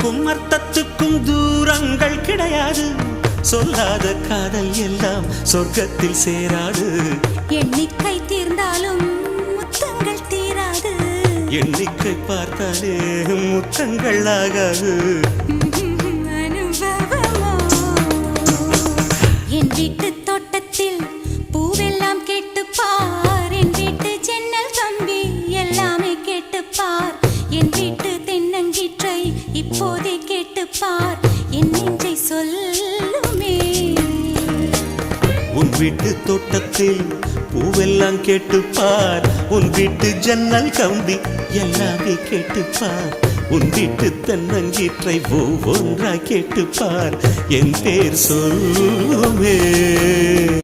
அர்த்தத்துக்கும் அர்த்தத்துக்கும் தூரங்கள் கிடையாது. சொல்லாத காதல் எல்லாம் சொர்க்கத்தில் சேராது. எண்ணிக்கை தீர்ந்தாலும் முத்தங்கள் தீராது. எண்ணிக்கை பார்த்தாலே முத்தங்கள் ஆகாது. என் வீட்டு தோட்டத்தில் பூவெல்லாம் கேட்டுப்பார். என் வீட்டு ஜன்னல் கம்பி எல்லாமே கேட்டுப்பார். என் வீட்டு தென்னங்கீற்றை இப்போதே கேட்டுப்பார். என் நெஞ்சை சொல்லுமே. உன் வீட்டு தோட்டத்தில் பூவெல்லாம் கேட்டுப்பார். உன் வீட்டு ஜன்னல் கம்பி எல்லாமே கேட்டுப்பார். உன் வீட்டு தென்னங்கீற்றை ஒவ்வொன்றா கேட்டுப்பார். என் பேர் சொல்லுமே.